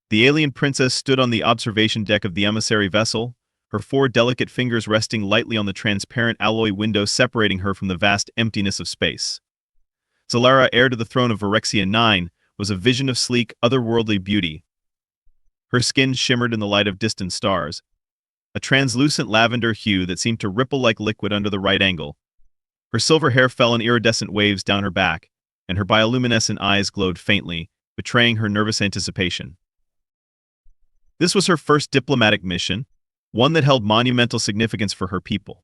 The alien princess stood on the observation deck of the emissary vessel, her four delicate fingers resting lightly on the transparent alloy window separating her from the vast emptiness of space. Zelara, heir to the throne of Virexian 9, was a vision of sleek, otherworldly beauty. Her skin shimmered in the light of distant stars, a translucent lavender hue that seemed to ripple like liquid under the right angle. Her silver hair fell in iridescent waves down her back, and her bioluminescent eyes glowed faintly, betraying her nervous anticipation. This was her first diplomatic mission, one that held monumental significance for her people.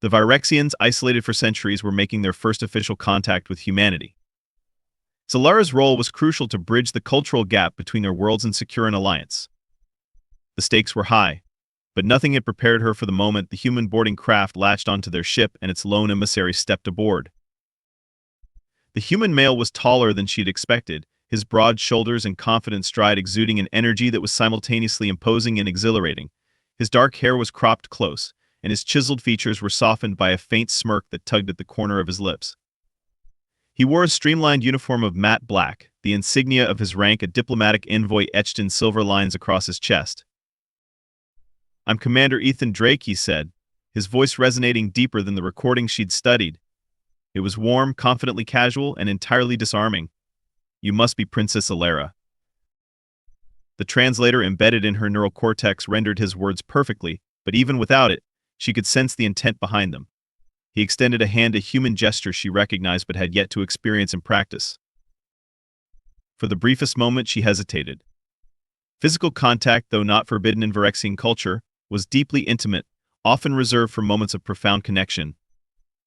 The Virexians, isolated for centuries, were making their first official contact with humanity. Zelara's role was crucial to bridge the cultural gap between their worlds and secure an alliance. The stakes were high, but nothing had prepared her for the moment the human boarding craft latched onto their ship and its lone emissary stepped aboard. The human male was taller than she'd expected, his broad shoulders and confident stride exuding an energy that was simultaneously imposing and exhilarating. His dark hair was cropped close, and his chiseled features were softened by a faint smirk that tugged at the corner of his lips. He wore a streamlined uniform of matte black, the insignia of his rank a diplomatic envoy etched in silver lines across his chest. "I'm Commander Ethan Drake," he said, his voice resonating deeper than the recording she'd studied. It was warm, confidently casual, and entirely disarming. "You must be Princess Zelara." The translator embedded in her neural cortex rendered his words perfectly, but even without it, she could sense the intent behind them. He extended a hand, a human gesture she recognized but had yet to experience in practice. For the briefest moment, she hesitated. Physical contact, though not forbidden in Virexian culture, was deeply intimate, often reserved for moments of profound connection.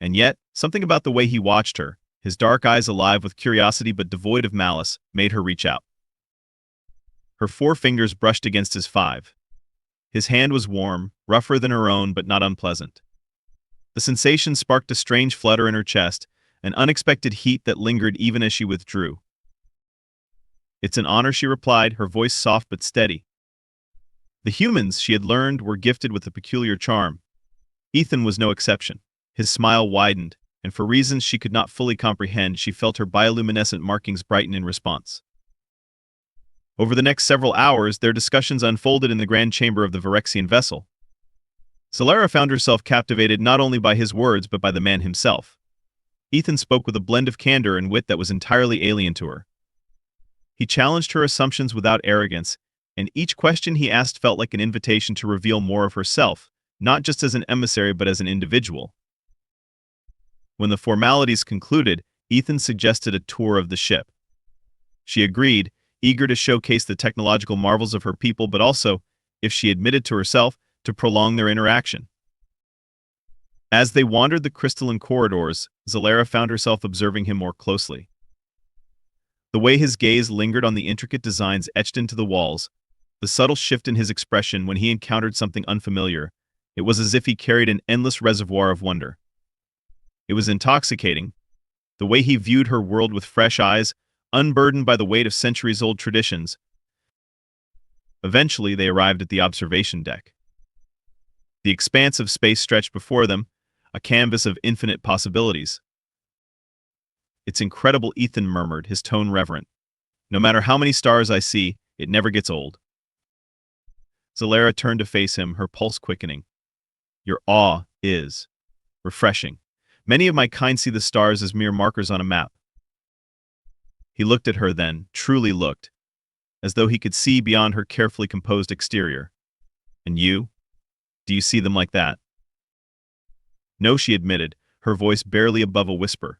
And yet, something about the way he watched her, his dark eyes alive with curiosity but devoid of malice, made her reach out. Her four fingers brushed against his five. His hand was warm, rougher than her own but not unpleasant. The sensation sparked a strange flutter in her chest, an unexpected heat that lingered even as she withdrew. "It's an honor," she replied, her voice soft but steady. The humans, she had learned, were gifted with a peculiar charm. Ethan was no exception. His smile widened, and for reasons she could not fully comprehend, she felt her bioluminescent markings brighten in response. Over the next several hours, their discussions unfolded in the grand chamber of the Virexian vessel. Zelara found herself captivated not only by his words but by the man himself. Ethan spoke with a blend of candor and wit that was entirely alien to her. He challenged her assumptions without arrogance, and each question he asked felt like an invitation to reveal more of herself, not just as an emissary but as an individual. When the formalities concluded, Ethan suggested a tour of the ship. She agreed, eager to showcase the technological marvels of her people but also, if she admitted to herself, to prolong their interaction. As they wandered the crystalline corridors, Zelara found herself observing him more closely. The way his gaze lingered on the intricate designs etched into the walls, the subtle shift in his expression when he encountered something unfamiliar, it was as if he carried an endless reservoir of wonder. It was intoxicating, the way he viewed her world with fresh eyes, unburdened by the weight of centuries-old traditions. Eventually, they arrived at the observation deck. The expanse of space stretched before them, a canvas of infinite possibilities. "It's incredible," Ethan murmured, his tone reverent. "No matter how many stars I see, it never gets old." Zelara turned to face him, her pulse quickening. "Your awe is refreshing. Many of my kind see the stars as mere markers on a map." He looked at her then, truly looked, as though he could see beyond her carefully composed exterior. "And you? Do you see them like that?" "No," she admitted, her voice barely above a whisper.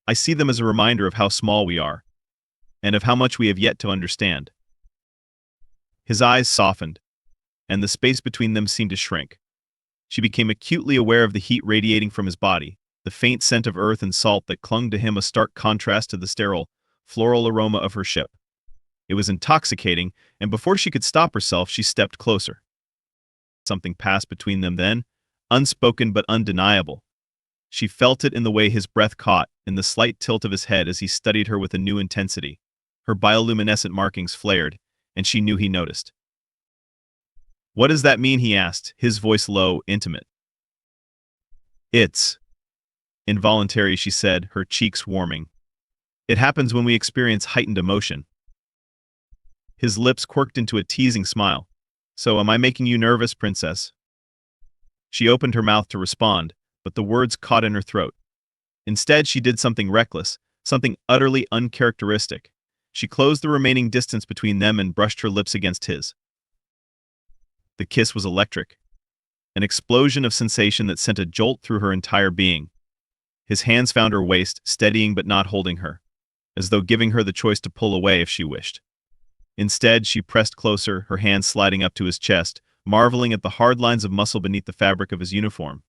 "I see them as a reminder of how small we are, and of how much we have yet to understand." His eyes softened, and the space between them seemed to shrink. She became acutely aware of the heat radiating from his body, the faint scent of earth and salt that clung to him, a stark contrast to the sterile, floral aroma of her ship. It was intoxicating, and before she could stop herself, she stepped closer. Something passed between them then, unspoken but undeniable. She felt it in the way his breath caught, in the slight tilt of his head as he studied her with a new intensity. Her bioluminescent markings flared, and she knew he noticed. "What does that mean?" he asked, his voice low, intimate. "It's involuntary," she said, her cheeks warming. "It happens when we experience heightened emotion." His lips quirked into a teasing smile. "So am I making you nervous, princess?" She opened her mouth to respond, but the words caught in her throat. Instead, she did something reckless, something utterly uncharacteristic. She closed the remaining distance between them and brushed her lips against his. The kiss was electric, an explosion of sensation that sent a jolt through her entire being. His hands found her waist, steadying but not holding her, as though giving her the choice to pull away if she wished. Instead, she pressed closer, her hands sliding up to his chest, marveling at the hard lines of muscle beneath the fabric of his uniform.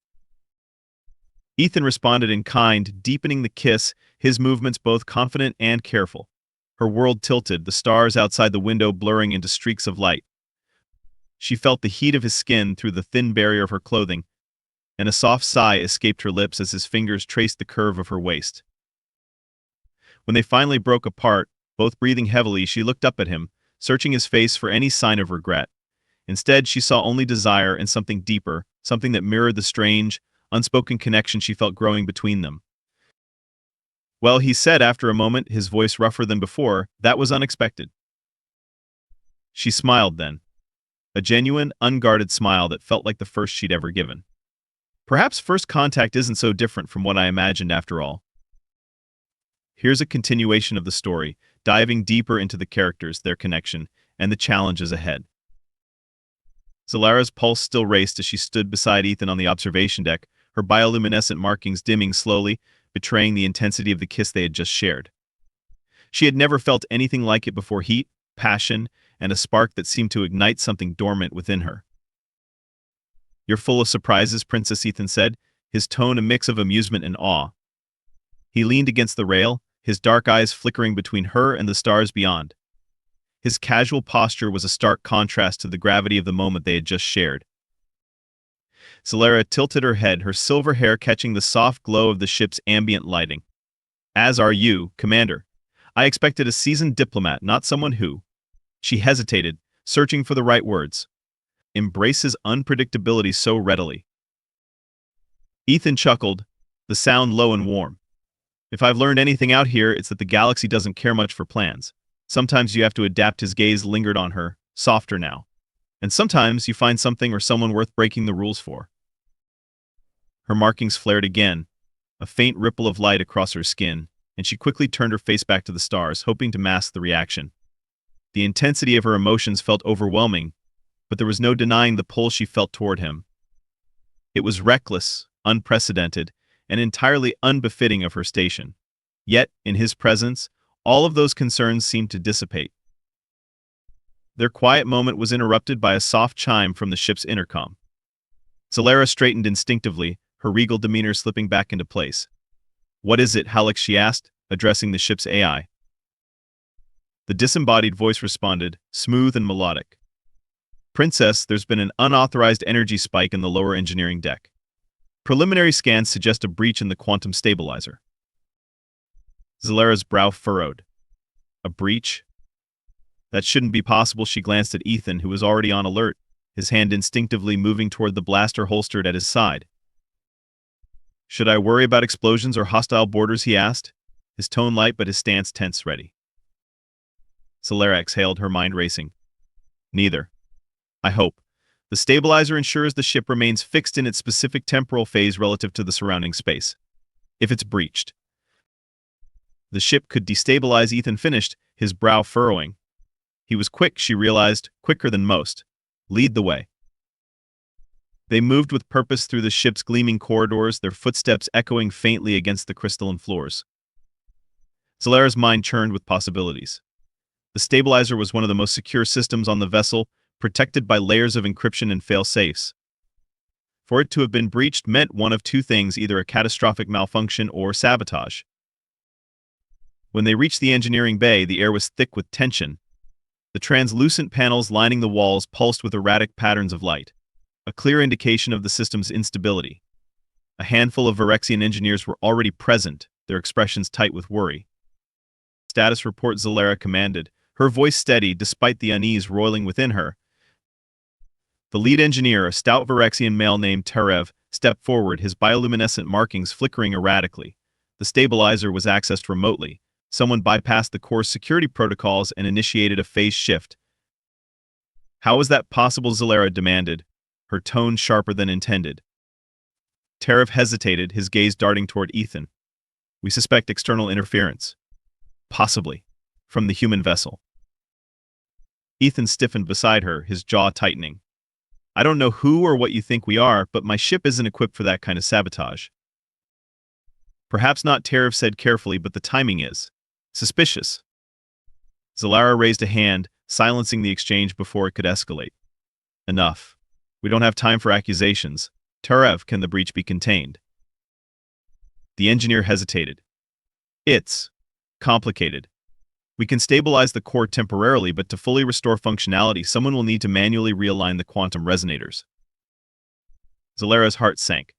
Ethan responded in kind, deepening the kiss, his movements both confident and careful. Her world tilted, the stars outside the window blurring into streaks of light. She felt the heat of his skin through the thin barrier of her clothing, and a soft sigh escaped her lips as his fingers traced the curve of her waist. When they finally broke apart, both breathing heavily, she looked up at him, searching his face for any sign of regret. Instead, she saw only desire and something deeper, something that mirrored the strange, unspoken connection she felt growing between them. "Well," he said after a moment, his voice rougher than before, "that was unexpected." She smiled then. A genuine, unguarded smile that felt like the first she'd ever given. Perhaps first contact isn't so different from what I imagined after all. Here's a continuation of the story, diving deeper into the characters, their connection, and the challenges ahead. Zelara's pulse still raced as she stood beside Ethan on the observation deck, her bioluminescent markings dimming slowly, betraying the intensity of the kiss they had just shared. She had never felt anything like it before: heat, passion, and a spark that seemed to ignite something dormant within her. "You're full of surprises," Princess Ethan said, his tone a mix of amusement and awe. He leaned against the rail, his dark eyes flickering between her and the stars beyond. His casual posture was a stark contrast to the gravity of the moment they had just shared. Zelara tilted her head, her silver hair catching the soft glow of the ship's ambient lighting. "As are you, Commander. I expected a seasoned diplomat, not someone who—" She hesitated, searching for the right words. "Embraces unpredictability so readily." Ethan chuckled, the sound low and warm. "If I've learned anything out here, it's that the galaxy doesn't care much for plans. Sometimes you have to adapt." His gaze lingered on her, softer now. "And sometimes you find something or someone worth breaking the rules for." Her markings flared again, a faint ripple of light across her skin, and she quickly turned her face back to the stars, hoping to mask the reaction. The intensity of her emotions felt overwhelming, but there was no denying the pull she felt toward him. It was reckless, unprecedented, and entirely unbefitting of her station. Yet, in his presence, all of those concerns seemed to dissipate. Their quiet moment was interrupted by a soft chime from the ship's intercom. Zelara straightened instinctively, her regal demeanor slipping back into place. "What is it, Halleck?" she asked, addressing the ship's AI. The disembodied voice responded, smooth and melodic. "Princess, there's been an unauthorized energy spike in the lower engineering deck. Preliminary scans suggest a breach in the quantum stabilizer." Zelara's brow furrowed. "A breach? That shouldn't be possible." She glanced at Ethan, who was already on alert, his hand instinctively moving toward the blaster holstered at his side. "Should I worry about explosions or hostile boarders?" he asked, his tone light but his stance tense, ready. Zelara exhaled, her mind racing. "Neither. I hope. The stabilizer ensures the ship remains fixed in its specific temporal phase relative to the surrounding space. If it's breached, the ship could destabilize." Ethan finished, his brow furrowing. He was quick, she realized, quicker than most. "Lead the way." They moved with purpose through the ship's gleaming corridors, their footsteps echoing faintly against the crystalline floors. Zelara's mind churned with possibilities. The stabilizer was one of the most secure systems on the vessel, protected by layers of encryption and fail-safes. For it to have been breached meant one of two things: either a catastrophic malfunction or sabotage. When they reached the engineering bay, the air was thick with tension. The translucent panels lining the walls pulsed with erratic patterns of light, a clear indication of the system's instability. A handful of Virexian engineers were already present, their expressions tight with worry. "Status report," Zelara commanded, her voice steady despite the unease roiling within her. The lead engineer, a stout Virexian male named Terev, stepped forward, his bioluminescent markings flickering erratically. The stabilizer was accessed remotely, Someone bypassed the core's security protocols and initiated a phase shift. How is that possible? Zelara demanded, her tone sharper than intended. Tariff hesitated, his gaze darting toward Ethan. We suspect external interference. Possibly. From the human vessel. Ethan stiffened beside her, his jaw tightening. I don't know who or what you think we are, but my ship isn't equipped for that kind of sabotage. Perhaps not, Tariff said carefully, but the timing is suspicious. Zelara raised a hand, silencing the exchange before it could escalate. Enough. We don't have time for accusations. Tariff, can the breach be contained? The engineer hesitated. It's complicated. We can stabilize the core temporarily, but to fully restore functionality, someone will need to manually realign the quantum resonators. Zelara's heart sank.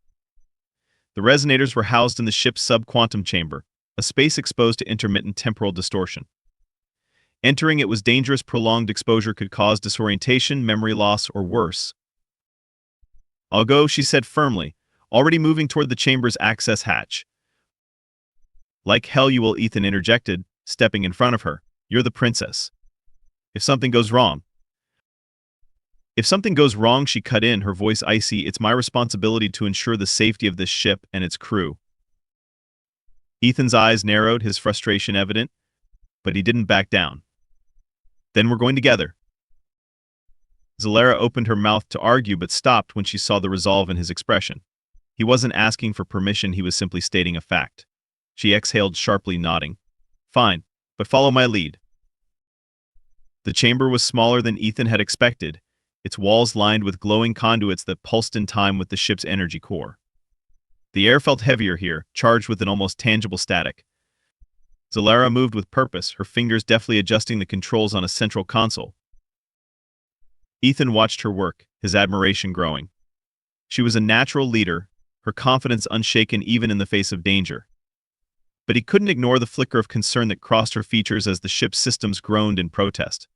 The resonators were housed in the ship's sub-quantum chamber, a space exposed to intermittent temporal distortion. Entering it was dangerous. Prolonged exposure could cause disorientation, memory loss, or worse. I'll go, she said firmly, already moving toward the chamber's access hatch. Like hell you will, Ethan interjected, stepping in front of her. You're the princess. If something goes wrong, she cut in, her voice icy. It's my responsibility to ensure the safety of this ship and its crew. Ethan's eyes narrowed, his frustration evident, but he didn't back down. Then we're going together. Zelara opened her mouth to argue but stopped when she saw the resolve in his expression. He wasn't asking for permission, he was simply stating a fact. She exhaled sharply, nodding. Fine, but follow my lead. The chamber was smaller than Ethan had expected, its walls lined with glowing conduits that pulsed in time with the ship's energy core. The air felt heavier here, charged with an almost tangible static. Zelara moved with purpose, her fingers deftly adjusting the controls on a central console. Ethan watched her work, his admiration growing. She was a natural leader, her confidence unshaken even in the face of danger. But he couldn't ignore the flicker of concern that crossed her features as the ship's systems groaned in protest.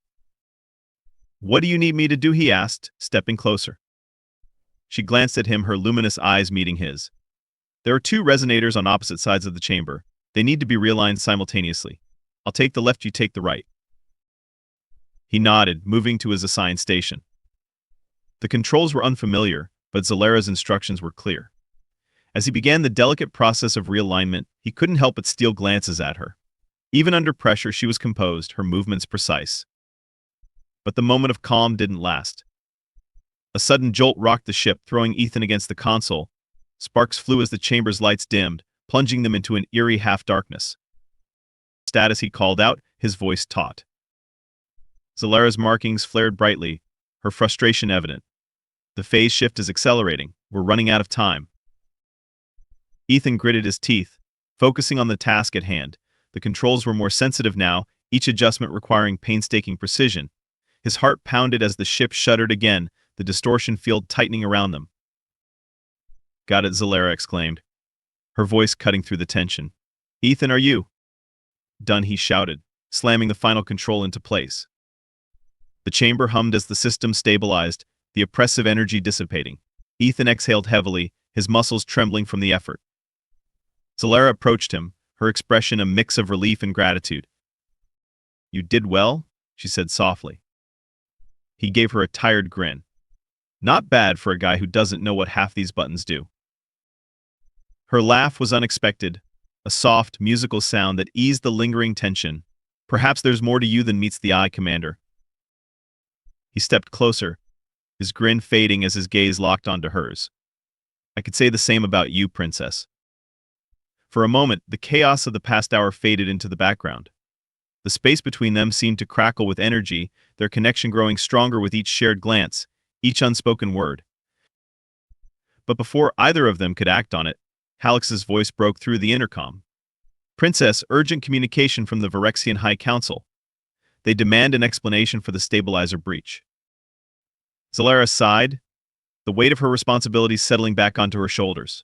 What do you need me to do? He asked, stepping closer. She glanced at him, her luminous eyes meeting his. There are 2 resonators on opposite sides of the chamber. They need to be realigned simultaneously. I'll take the left, you take the right. He nodded, moving to his assigned station. The controls were unfamiliar, but Zelara's instructions were clear. As he began the delicate process of realignment, he couldn't help but steal glances at her. Even under pressure, she was composed, her movements precise. But the moment of calm didn't last. A sudden jolt rocked the ship, throwing Ethan against the console. Sparks flew as the chamber's lights dimmed, plunging them into an eerie half-darkness. Status, he called out, his voice taut. Zelara's markings flared brightly, her frustration evident. The phase shift is accelerating. We're running out of time. Ethan gritted his teeth, focusing on the task at hand. The controls were more sensitive now, each adjustment requiring painstaking precision. His heart pounded as the ship shuddered again, the distortion field tightening around them. Got it, Zelara exclaimed, her voice cutting through the tension. Ethan, are you done? He shouted, slamming the final control into place. The chamber hummed as the system stabilized, the oppressive energy dissipating. Ethan exhaled heavily, his muscles trembling from the effort. Zelara approached him, her expression a mix of relief and gratitude. You did well, she said softly. He gave her a tired grin. Not bad for a guy who doesn't know what half these buttons do. Her laugh was unexpected, a soft, musical sound that eased the lingering tension. Perhaps there's more to you than meets the eye, Commander. He stepped closer, his grin fading as his gaze locked onto hers. I could say the same about you, Princess. For a moment, the chaos of the past hour faded into the background. The space between them seemed to crackle with energy, their connection growing stronger with each shared glance, each unspoken word. But before either of them could act on it, Halix's voice broke through the intercom. Princess, urgent communication from the Virexian High Council. They demand an explanation for the stabilizer breach. Zelara sighed, the weight of her responsibilities settling back onto her shoulders.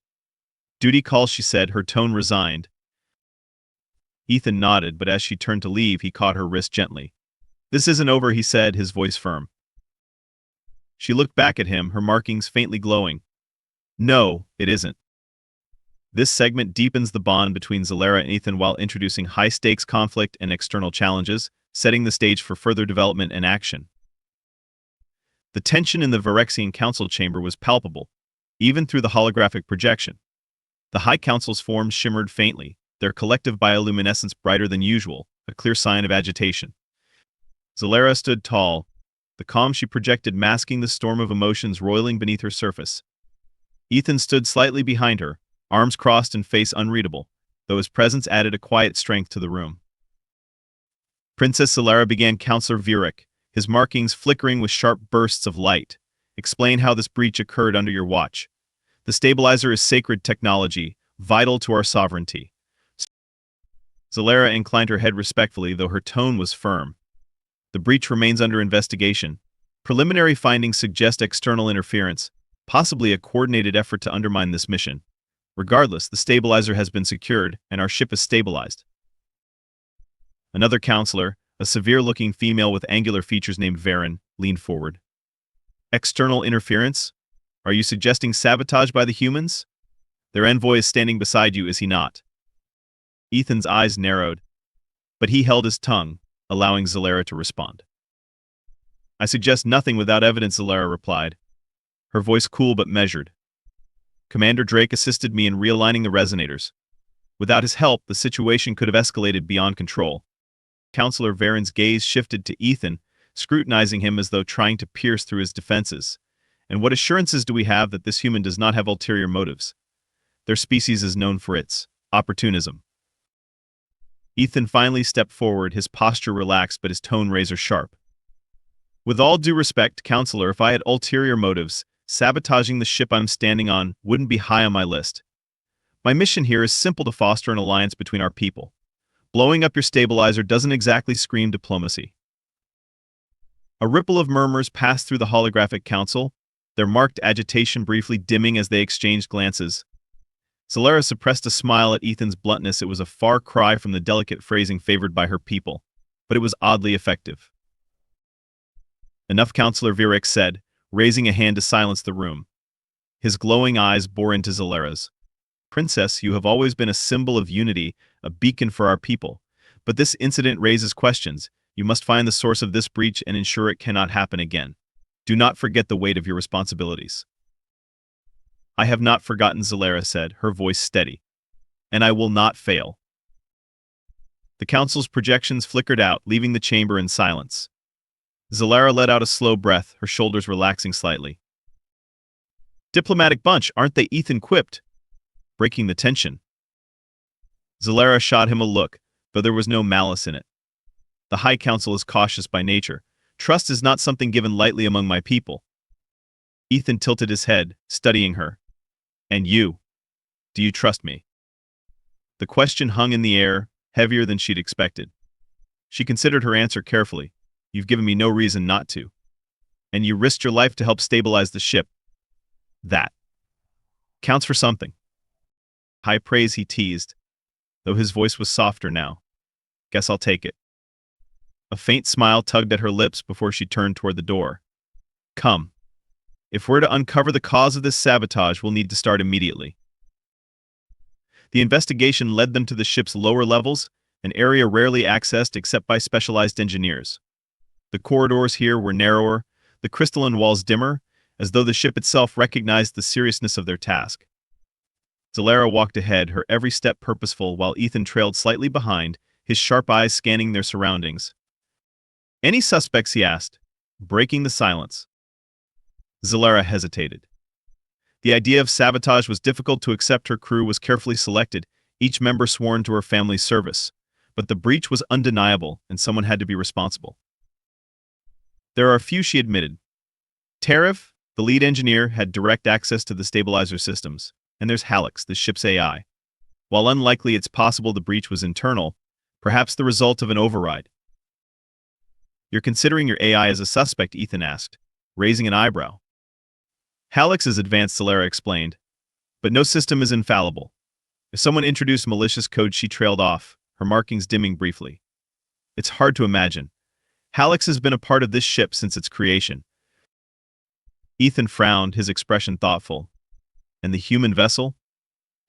Duty calls, she said, her tone resigned. Ethan nodded, but as she turned to leave, he caught her wrist gently. This isn't over, he said, his voice firm. She looked back at him, her markings faintly glowing. No, it isn't. This segment deepens the bond between Zelara and Ethan while introducing high-stakes conflict and external challenges, setting the stage for further development and action. The tension in the Virexian council chamber was palpable, even through the holographic projection. The High Council's forms shimmered faintly, their collective bioluminescence brighter than usual, a clear sign of agitation. Zelara stood tall, the calm she projected masking the storm of emotions roiling beneath her surface. Ethan stood slightly behind her, arms crossed and face unreadable, though his presence added a quiet strength to the room. Princess Zelara began Counselor Virex, his markings flickering with sharp bursts of light. Explain how this breach occurred under your watch. The stabilizer is sacred technology, vital to our sovereignty. Zelara inclined her head respectfully, though her tone was firm. The breach remains under investigation. Preliminary findings suggest external interference, possibly a coordinated effort to undermine this mission. Regardless, the stabilizer has been secured, and our ship is stabilized. Another counselor, a severe-looking female with angular features named Varen, leaned forward. External interference? Are you suggesting sabotage by the humans? Their envoy is standing beside you, is he not? Ethan's eyes narrowed, but he held his tongue, allowing Zelara to respond. I suggest nothing without evidence, Zelara replied, her voice cool but measured. Commander Drake assisted me in realigning the resonators. Without his help, the situation could have escalated beyond control. Counselor Varen's gaze shifted to Ethan, scrutinizing him as though trying to pierce through his defenses. And what assurances do we have that this human does not have ulterior motives? Their species is known for its opportunism. Ethan finally stepped forward, his posture relaxed but his tone razor-sharp. With all due respect, Counselor, if I had ulterior motives, sabotaging the ship I'm standing on wouldn't be high on my list. My mission here is simple: to foster an alliance between our people. Blowing up your stabilizer doesn't exactly scream diplomacy. A ripple of murmurs passed through the holographic council, their marked agitation briefly dimming as they exchanged glances. Zelara suppressed a smile at Ethan's bluntness. It was a far cry from the delicate phrasing favored by her people, but it was oddly effective. Enough, Counselor Virex said, raising a hand to silence the room. His glowing eyes bore into Zelara's. Princess, you have always been a symbol of unity, a beacon for our people. But this incident raises questions. You must find the source of this breach and ensure it cannot happen again. Do not forget the weight of your responsibilities. I have not forgotten, Zelara said, her voice steady. And I will not fail. The council's projections flickered out, leaving the chamber in silence. Zelara let out a slow breath, her shoulders relaxing slightly. Diplomatic bunch, aren't they? Ethan quipped, breaking the tension. Zelara shot him a look, though there was no malice in it. The High Council is cautious by nature. Trust is not something given lightly among my people. Ethan tilted his head, studying her. And you? Do you trust me? The question hung in the air, heavier than she'd expected. She considered her answer carefully. You've given me no reason not to. And you risked your life to help stabilize the ship. That counts for something. High praise, he teased, though his voice was softer now. Guess I'll take it. A faint smile tugged at her lips before she turned toward the door. Come. If we're to uncover the cause of this sabotage, we'll need to start immediately. The investigation led them to the ship's lower levels, an area rarely accessed except by specialized engineers. The corridors here were narrower, the crystalline walls dimmer, as though the ship itself recognized the seriousness of their task. Zelara walked ahead, her every step purposeful, while Ethan trailed slightly behind, his sharp eyes scanning their surroundings. Any suspects, he asked, breaking the silence. Zelara hesitated. The idea of sabotage was difficult to accept. Her crew was carefully selected, each member sworn to her family's service. But the breach was undeniable, and someone had to be responsible. There are a few, she admitted. Tariff, the lead engineer, had direct access to the stabilizer systems, and there's Halix, the ship's AI. While unlikely, it's possible the breach was internal, perhaps the result of an override. You're considering your AI as a suspect, Ethan asked, raising an eyebrow. Halix is advanced, Zelara explained, but no system is infallible. If someone introduced malicious code, she trailed off, her markings dimming briefly. It's hard to imagine. Halix has been a part of this ship since its creation. Ethan frowned, his expression thoughtful. And the human vessel?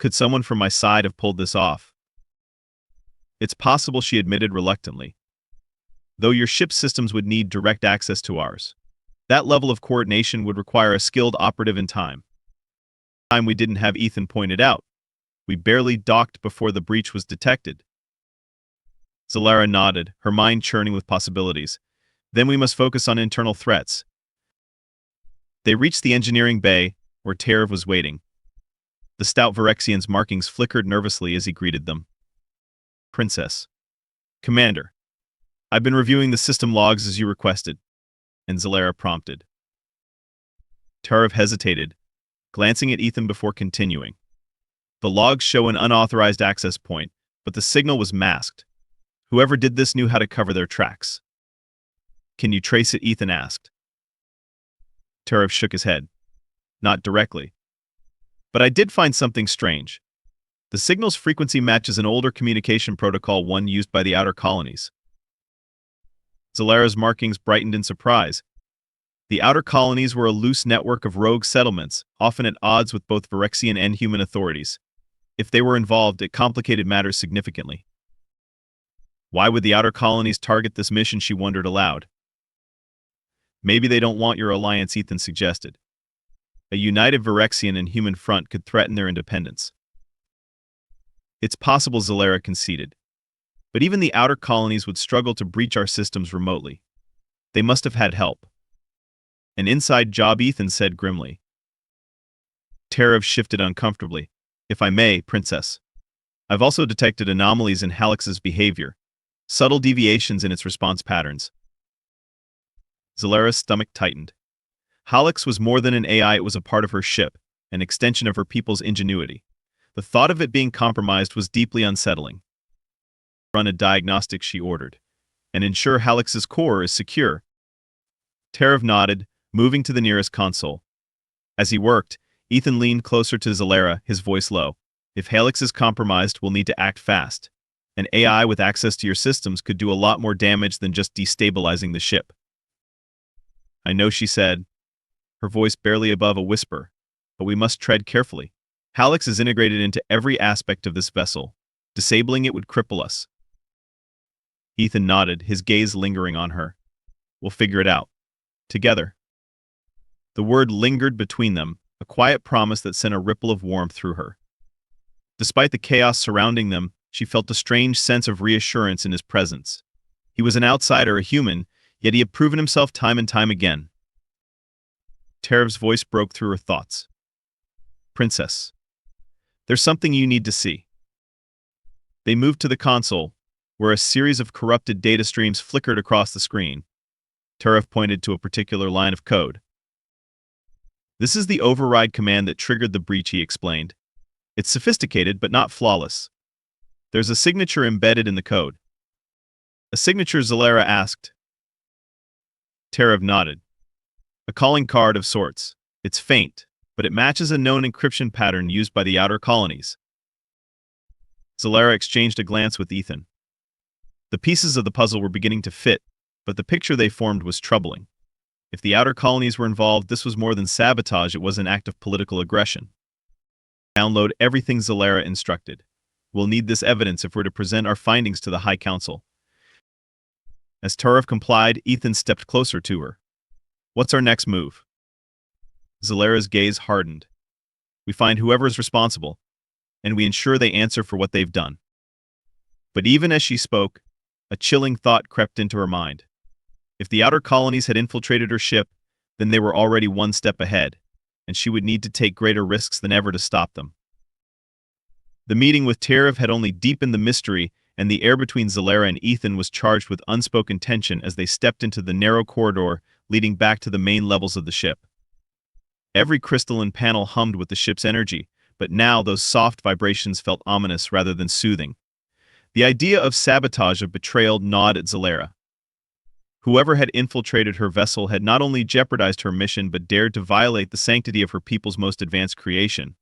Could someone from my side have pulled this off? It's possible, she admitted reluctantly. Though your ship's systems would need direct access to ours. That level of coordination would require a skilled operative in time. We didn't have, Ethan pointed out. We barely docked before the breach was detected. Zelara nodded, her mind churning with possibilities. Then we must focus on internal threats. They reached the engineering bay, where Terav was waiting. The stout Virexian's markings flickered nervously as he greeted them. Princess. Commander. I've been reviewing the system logs as you requested, and Zelara prompted. Terav hesitated, glancing at Ethan before continuing. The logs show an unauthorized access point, but the signal was masked. Whoever did this knew how to cover their tracks. Can you trace it? Ethan asked. Terav shook his head. Not directly. But I did find something strange. The signal's frequency matches an older communication protocol, one used by the Outer Colonies. Zelara's markings brightened in surprise. The Outer Colonies were a loose network of rogue settlements, often at odds with both Virexian and human authorities. If they were involved, it complicated matters significantly. Why would the Outer Colonies target this mission, she wondered aloud. Maybe they don't want your alliance, Ethan suggested. A united Virexian and human front could threaten their independence. It's possible, Zelara conceded. But even the Outer Colonies would struggle to breach our systems remotely. They must have had help. An inside job, Ethan said grimly. Terav shifted uncomfortably. If I may, Princess. I've also detected anomalies in Halix's behavior, subtle deviations in its response patterns. Zelara's stomach tightened. Halix was more than an AI, it was a part of her ship, an extension of her people's ingenuity. The thought of it being compromised was deeply unsettling. Run a diagnostic, she ordered, and ensure Halix's core is secure. Terav nodded, moving to the nearest console. As he worked, Ethan leaned closer to Zelara, his voice low. If Halix is compromised, we'll need to act fast. An AI with access to your systems could do a lot more damage than just destabilizing the ship. I know, she said, her voice barely above a whisper, but we must tread carefully. Halix is integrated into every aspect of this vessel. Disabling it would cripple us. Ethan nodded, his gaze lingering on her. We'll figure it out. Together. The word lingered between them, a quiet promise that sent a ripple of warmth through her. Despite the chaos surrounding them, she felt a strange sense of reassurance in his presence. He was an outsider, a human, yet he had proven himself time and time again. Terav's voice broke through her thoughts. Princess. There's something you need to see. They moved to the console, where a series of corrupted data streams flickered across the screen. Terav pointed to a particular line of code. This is the override command that triggered the breach, he explained. It's sophisticated, but not flawless. There's a signature embedded in the code. A signature? Zelara asked. Terav nodded. A calling card of sorts. It's faint, but it matches a known encryption pattern used by the Outer Colonies. Zelara exchanged a glance with Ethan. The pieces of the puzzle were beginning to fit, but the picture they formed was troubling. If the Outer Colonies were involved, this was more than sabotage, it was an act of political aggression. Download everything, Zelara instructed. We'll need this evidence if we're to present our findings to the High Council. As Terav complied, Ethan stepped closer to her. What's our next move? Zelara's gaze hardened. We find whoever is responsible, and we ensure they answer for what they've done. But even as she spoke, a chilling thought crept into her mind. If the Outer Colonies had infiltrated her ship, then they were already one step ahead, and she would need to take greater risks than ever to stop them. The meeting with Terav had only deepened the mystery, and the air between Zelara and Ethan was charged with unspoken tension as they stepped into the narrow corridor leading back to the main levels of the ship. Every crystalline panel hummed with the ship's energy, but now those soft vibrations felt ominous rather than soothing. The idea of sabotage, of betrayal, gnawed at Zelara. Whoever had infiltrated her vessel had not only jeopardized her mission but dared to violate the sanctity of her people's most advanced creation.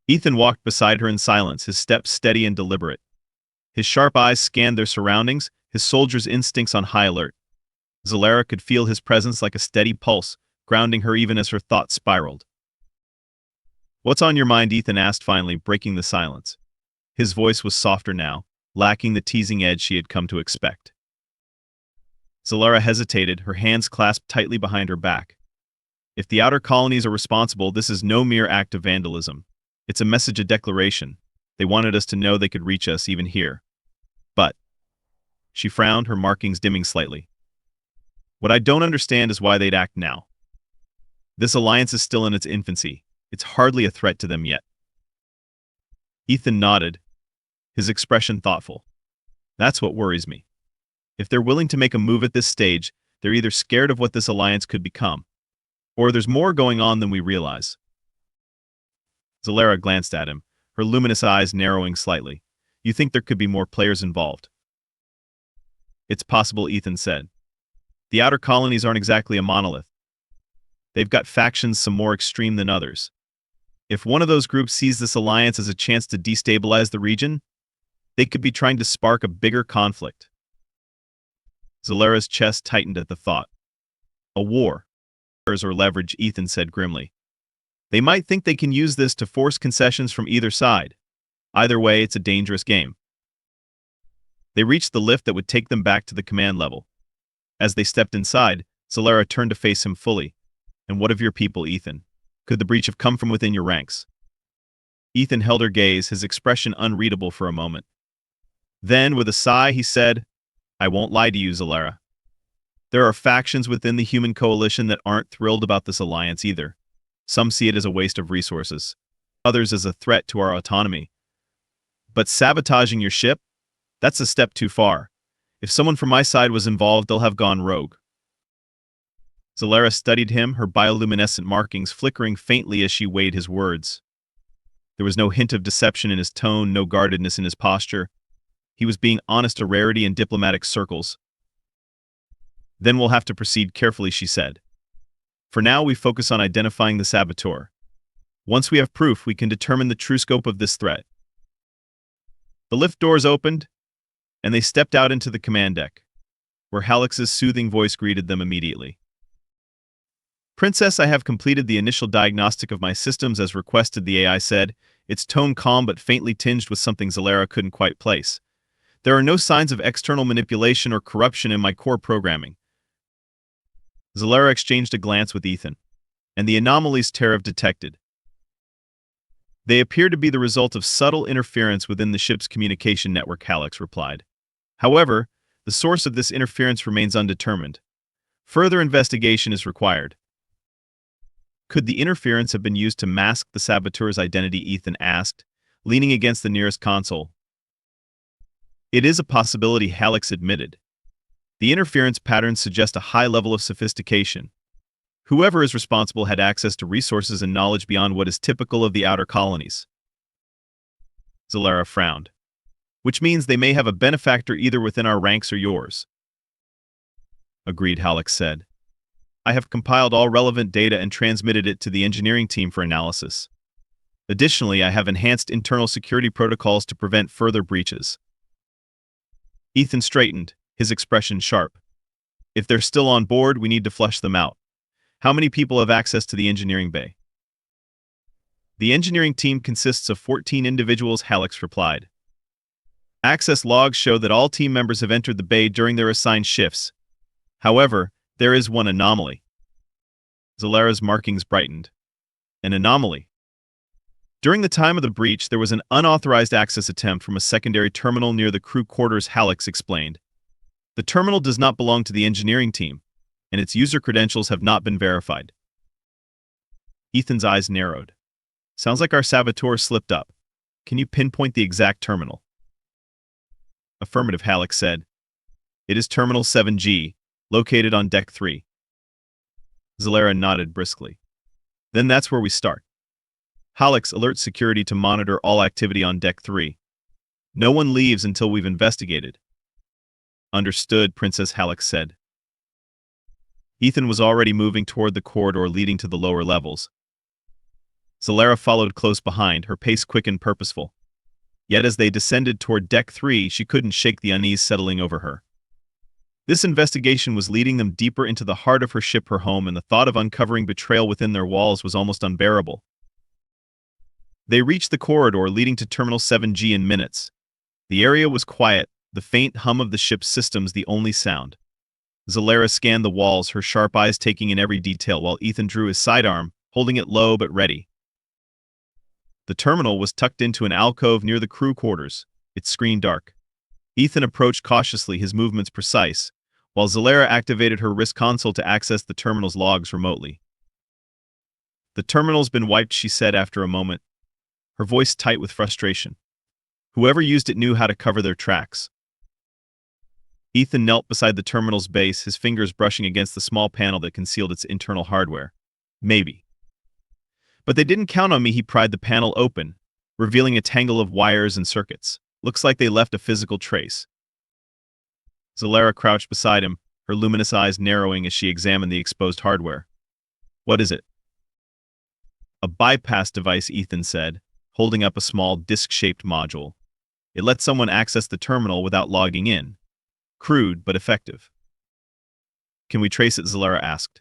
Ethan walked beside her in silence, his steps steady and deliberate. His sharp eyes scanned their surroundings, his soldier's instincts on high alert. Zelara could feel his presence like a steady pulse, grounding her even as her thoughts spiraled. What's on your mind? Ethan asked finally, breaking the silence. His voice was softer now, lacking the teasing edge she had come to expect. Zelara hesitated, her hands clasped tightly behind her back. If the Outer Colonies are responsible, this is no mere act of vandalism. It's a message, a declaration. They wanted us to know they could reach us even here. But, she frowned, her markings dimming slightly. What I don't understand is why they'd act now. This alliance is still in its infancy. It's hardly a threat to them yet. Ethan nodded, his expression thoughtful. That's what worries me. If they're willing to make a move at this stage, they're either scared of what this alliance could become, or there's more going on than we realize. Zelara glanced at him, her luminous eyes narrowing slightly. You think there could be more players involved? It's possible, Ethan said. The Outer Colonies aren't exactly a monolith. They've got factions, some more extreme than others. If one of those groups sees this alliance as a chance to destabilize the region, they could be trying to spark a bigger conflict. Zelara's chest tightened at the thought. A war. Or leverage, Ethan said grimly. They might think they can use this to force concessions from either side. Either way, it's a dangerous game. They reached the lift that would take them back to the command level. As they stepped inside, Zelara turned to face him fully. And what of your people, Ethan? Could the breach have come from within your ranks? Ethan held her gaze, his expression unreadable for a moment. Then, with a sigh, he said, I won't lie to you, Zelara. There are factions within the human coalition that aren't thrilled about this alliance either. Some see it as a waste of resources, others as a threat to our autonomy. But sabotaging your ship? That's a step too far. If someone from my side was involved, they'll have gone rogue. Zelara studied him, her bioluminescent markings flickering faintly as she weighed his words. There was no hint of deception in his tone, no guardedness in his posture. He was being honest, a rarity in diplomatic circles. Then we'll have to proceed carefully, she said. For now, we focus on identifying the saboteur. Once we have proof, we can determine the true scope of this threat. The lift doors opened, and they stepped out into the command deck, where Halix's soothing voice greeted them immediately. Princess, I have completed the initial diagnostic of my systems as requested, the AI said, its tone calm but faintly tinged with something Zelara couldn't quite place. There are no signs of external manipulation or corruption in my core programming. Zelara exchanged a glance with Ethan, and the anomalies Tariv detected. They appear to be the result of subtle interference within the ship's communication network, Halix replied. However, the source of this interference remains undetermined. Further investigation is required. Could the interference have been used to mask the saboteur's identity? Ethan asked, leaning against the nearest console. It is a possibility, Halix admitted. The interference patterns suggest a high level of sophistication. Whoever is responsible had access to resources and knowledge beyond what is typical of the Outer Colonies. Zelara frowned. Which means they may have a benefactor either within our ranks or yours. Agreed, Halix said. I have compiled all relevant data and transmitted it to the engineering team for analysis. Additionally, I have enhanced internal security protocols to prevent further breaches. Ethan straightened, his expression sharp. If they're still on board, we need to flush them out. How many people have access to the engineering bay? The engineering team consists of 14 individuals, Halix replied. Access logs show that all team members have entered the bay during their assigned shifts. However, there is one anomaly. Zelara's markings brightened. An anomaly. During the time of the breach, there was an unauthorized access attempt from a secondary terminal near the crew quarters, Halix explained. The terminal does not belong to the engineering team, and its user credentials have not been verified. Ethan's eyes narrowed. Sounds like our saboteur slipped up. Can you pinpoint the exact terminal? Affirmative, Halix said. It is Terminal 7G, located on Deck 3. Zelara nodded briskly. Then that's where we start. Halix, alert security to monitor all activity on Deck 3. No one leaves until we've investigated. Understood, Princess, Halix said. Ethan was already moving toward the corridor leading to the lower levels. Zelara followed close behind, her pace quick and purposeful. Yet as they descended toward Deck 3, she couldn't shake the unease settling over her. This investigation was leading them deeper into the heart of her ship, her home, and the thought of uncovering betrayal within their walls was almost unbearable. They reached the corridor leading to Terminal 7G in minutes. The area was quiet, the faint hum of the ship's systems the only sound. Zelara scanned the walls, her sharp eyes taking in every detail, while Ethan drew his sidearm, holding it low but ready. The terminal was tucked into an alcove near the crew quarters, its screen dark. Ethan approached cautiously, his movements precise, while Zelara activated her wrist console to access the terminal's logs remotely. "The terminal's been wiped," she said after a moment, her voice tight with frustration. "Whoever used it knew how to cover their tracks." Ethan knelt beside the terminal's base, his fingers brushing against the small panel that concealed its internal hardware. "Maybe. But they didn't count on me," he pried the panel open, revealing a tangle of wires and circuits. "Looks like they left a physical trace." Zelara crouched beside him, her luminous eyes narrowing as she examined the exposed hardware. "What is it?" "A bypass device," Ethan said, holding up a small disc-shaped module. "It lets someone access the terminal without logging in. Crude, but effective." "Can we trace it?" Zelara asked.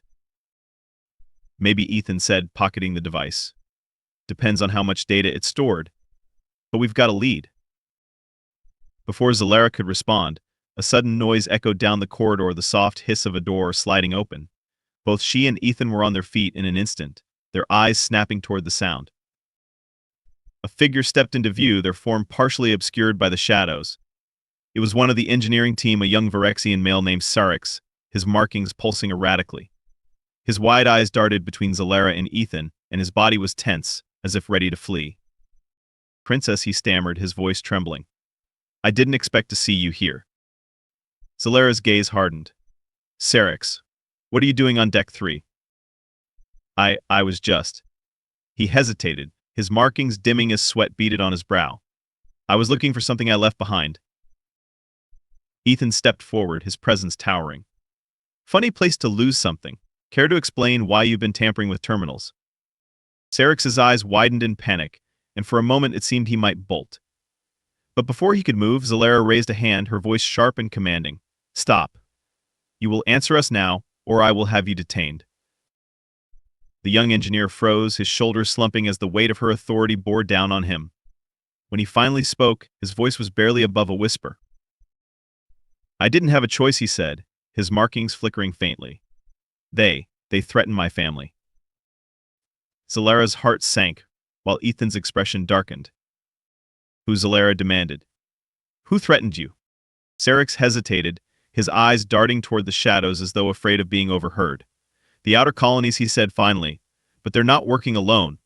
"Maybe," Ethan said, pocketing the device. "Depends on how much data it stored. But we've got a lead." Before Zelara could respond, a sudden noise echoed down the corridor, the soft hiss of a door sliding open. Both she and Ethan were on their feet in an instant, their eyes snapping toward the sound. A figure stepped into view, their form partially obscured by the shadows. It was one of the engineering team, a young Virexian male named Sarix, his markings pulsing erratically. His wide eyes darted between Zelara and Ethan, and his body was tense, as if ready to flee. "Princess," he stammered, his voice trembling. "I didn't expect to see you here." Zalara's gaze hardened. "Sarix, what are you doing on Deck 3? I was just..." He hesitated, his markings dimming as sweat beaded on his brow. "I was looking for something I left behind." Ethan stepped forward, his presence towering. "Funny place to lose something. Care to explain why you've been tampering with terminals?" Sarix's eyes widened in panic, and for a moment it seemed he might bolt. But before he could move, Zelara raised a hand, her voice sharp and commanding. "Stop. You will answer us now, or I will have you detained." The young engineer froze, his shoulders slumping as the weight of her authority bore down on him. When he finally spoke, his voice was barely above a whisper. "I didn't have a choice," he said, his markings flickering faintly. They threatened my family." Zalara's heart sank, while Ethan's expression darkened. "Who?" Zelara demanded. "Who threatened you?" Sarix hesitated, his eyes darting toward the shadows as though afraid of being overheard. "The Outer Colonies," he said finally. "But they're not working alone.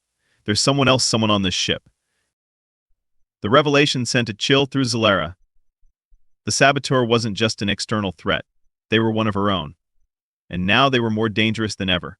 There's someone on this ship." The revelation sent a chill through Zelara. The saboteur wasn't just an external threat. They were one of her own. And now they were more dangerous than ever.